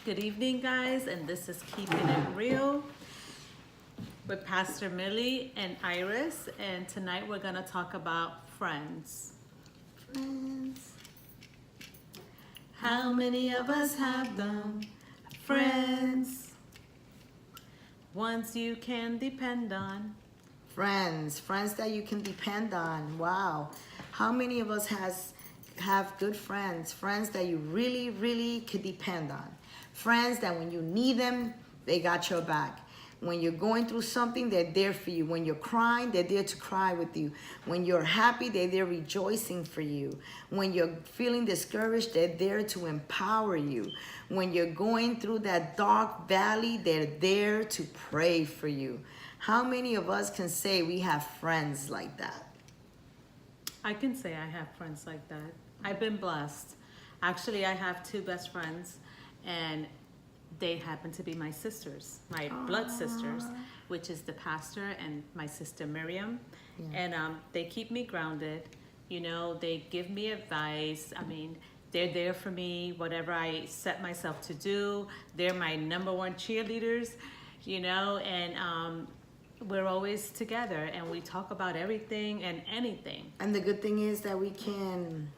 Good evening, guys, and this is Keeping It Real with Pastor Millie and Iris. And tonight we're going to talk about friends. Friends. How many of us have them? Friends. Ones you can depend on. Friends that you can depend on. Wow. How many of us have good friends that you really could depend on? Friends that when you need them, they got your back. When you're going through something, they're there for you. When you're crying, they're there to cry with you. When you're happy, they're there rejoicing for you. When you're feeling discouraged, they're there to empower you. When you're going through that dark valley, they're there to pray for you. How many of us can say we have friends like that? I can say I have friends like that. I've been blessed. Actually, I have two best friends, and they happen to be my sisters, my blood sisters, which is the pastor and my sister Miriam. Yeah. And they keep me grounded. You know, they give me advice. I mean, they're there for me, whatever I set myself to do. They're my number one cheerleaders, you know, and we're always together and we talk about everything and anything. And the good thing is that we can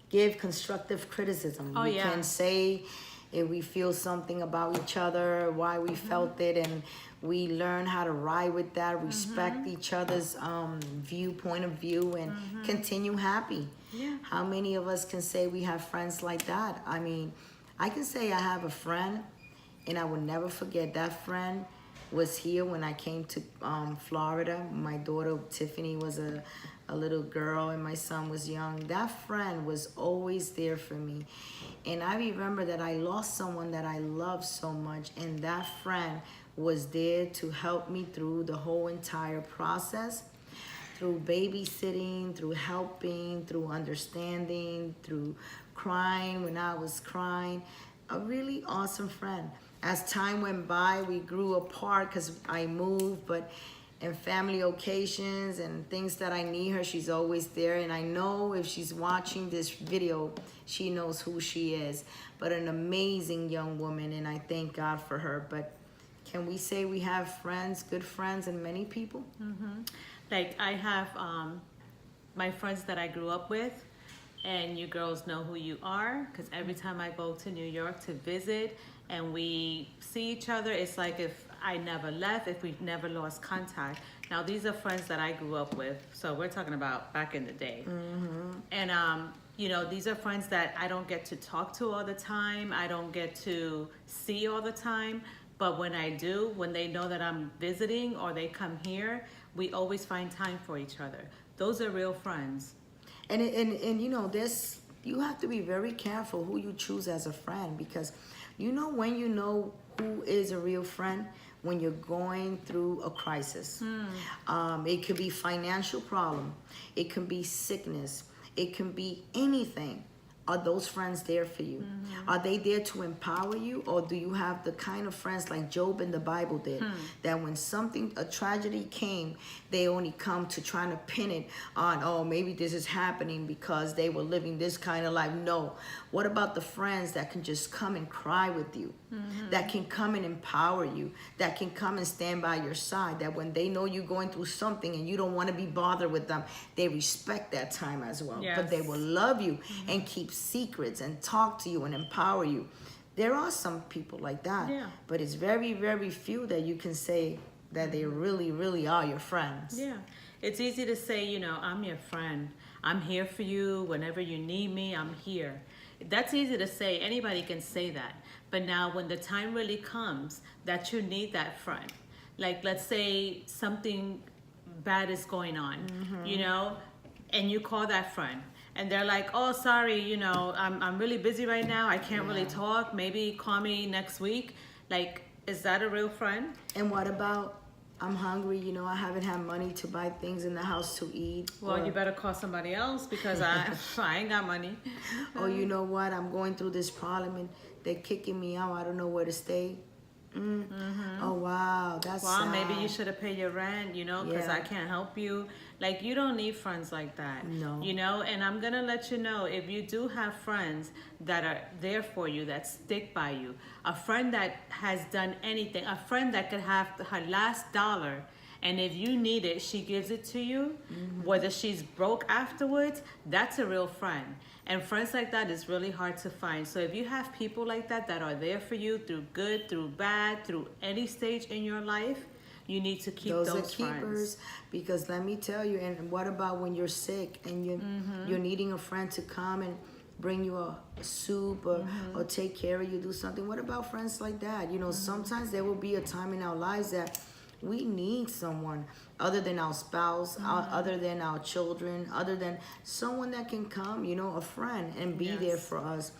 give constructive criticism. We can say if we feel something about each other, why we felt it, and we learn how to ride with that, respect each other's point of view, and continue happy. Yeah. How many of us can say we have friends like that? I mean, I can say I have a friend, and I will never forget that friend was here when I came to Florida. My daughter Tiffany was a little girl and my son was young. That friend was always there for me. And I remember that I lost someone that I loved so much, and that friend was there to help me through the whole entire process, through babysitting, through helping, through understanding, through crying when I was crying. A really awesome friend. As time went by, we grew apart because I moved, but in family occasions and things that I need her, she's always there. And I know if she's watching this video, she knows who she is. But an amazing young woman, and I thank God for her. But can we say we have friends, good friends, and many people? Like I have my friends that I grew up with, and you girls know who you are, because every time I go to New York to visit and we see each other, it's like if I never left, if we've never lost contact. Now, these are friends that I grew up with, so we're talking about back in the day. And, you know, these are friends that I don't get to talk to all the time. I don't get to see all the time. But when I do, when they know that I'm visiting or they come here, we always find time for each other. Those are real friends. And you know, you have to be very careful who you choose as a friend, because you know when you know who is a real friend when you're going through a crisis. It could be financial problem. It can be sickness. It can be anything. Are those friends there for you? Are they there to empower you? Or do you have the kind of friends like Job in the Bible did, that when a tragedy came, they only come to try to pin it on, oh, maybe this is happening because they were living this kind of life? No. What about the friends that can just come and cry with you, that can come and empower you, that can come and stand by your side, that when they know you're going through something and you don't want to be bothered with them, they respect that time as well. Yes. But they will love you and keep secrets and talk to you and empower you. There are some people like that, but it's very, very few that you can say that they really are your friends. Yeah, it's easy to say, you know, I'm your friend. I'm here for you. Whenever you need me, I'm here. That's easy to say. Anybody can say that. But now when the time really comes that you need that friend, like let's say something bad is going on, you know, and you call that friend. And they're like, oh, sorry, you know, I'm really busy right now. I can't really talk. Maybe call me next week. Like, is that a real friend? And what about, I'm hungry, you know, I haven't had money to buy things in the house to eat. Well, you better call somebody else, because I ain't got money. Or you know what, I'm going through this problem and they're kicking me out. I don't know where to stay. Oh wow, that's Well, sad. maybe you should have paid your rent, you know, because Yeah. I can't help you. Like, you don't need friends like that. No. You know, and I'm going to let you know, if you do have friends that are there for you, that stick by you, a friend that has done anything, a friend that could have her last dollar, and if you need it, she gives it to you, whether she's broke afterwards, that's a real friend. And friends like that is really hard to find. So if you have people like that that are there for you through good, through bad, through any stage in your life, you need to keep Those those, are keepers, friends. because let me tell you. And what about when you're sick and you're needing a friend to come and bring you a soup or take care of you, do something? What about friends like that? You know, sometimes there will be a time in our lives that we need someone other than our spouse, other than our children, other than someone that can come, you know, a friend, and be there Yes. for us.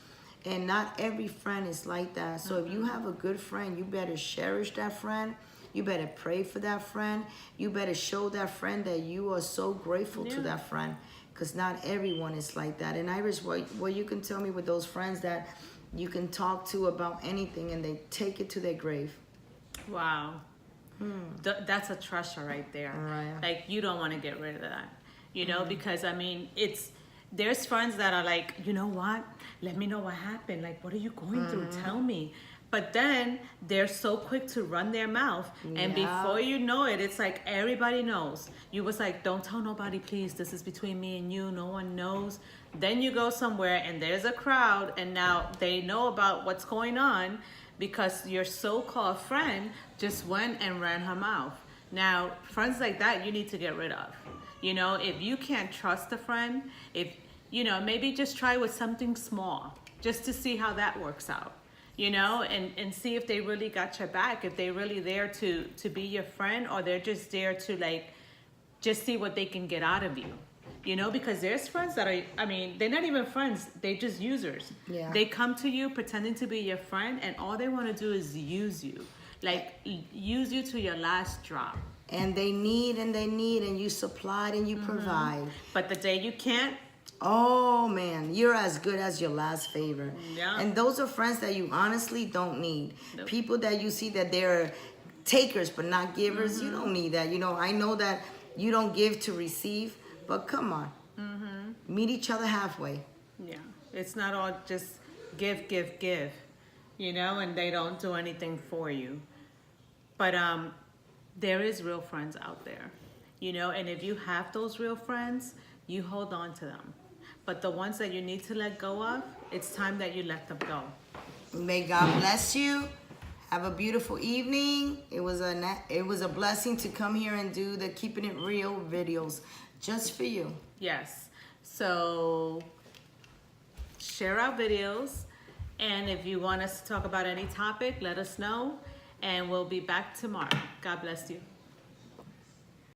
And not every friend is like that. So if you have a good friend, you better cherish that friend. You better pray for that friend. You better show that friend that you are so grateful to Yeah. that friend. Because not everyone is like that. And Iris, what you can tell me with those friends that you can talk to about anything and they take it to their grave. Wow. That's a treasure right there. Right. Like, you don't want to get rid of that, you know, because I mean, there's friends that are like, you know what? Let me know what happened. Like, what are you going through? Tell me. But then they're so quick to run their mouth. And Yeah. before you know it, it's like everybody knows. You was like, don't tell nobody, please. This is between me and you. No one knows. Then you go somewhere and there's a crowd, and now they know about what's going on because your so-called friend just went and ran her mouth. Now, friends like that, you need to get rid of. You know, if you can't trust a friend, if, you know, maybe just try with something small just to see how that works out. You know, and see if they really got your back, if they're really there to be your friend, or they're just there to, like, just see what they can get out of you. You know, because there's friends that are, I mean, they're not even friends, they're just users. Yeah. They come to you pretending to be your friend, and all they want to do is use you. Like, use you to your last drop. And they need, and you supplied and you provide. But the day you can't, Oh man, you're as good as your last favor. Yeah. And those are friends that you honestly don't need. Nope. People that you see that they're takers but not givers, you don't need that. You know, I know that you don't give to receive, but come on. Meet each other halfway. yeah, it's not all just give, give, give, you know, and they don't do anything for you. But there is real friends out there, you know, and if you have those real friends, you hold on to them. But the ones that you need to let go of, it's time that you let them go. May God bless you. Have a beautiful evening. It was a blessing to come here and do the Keeping It Real videos just for you. Yes. So share our videos. And if you want us to talk about any topic, let us know. And we'll be back tomorrow. God bless you.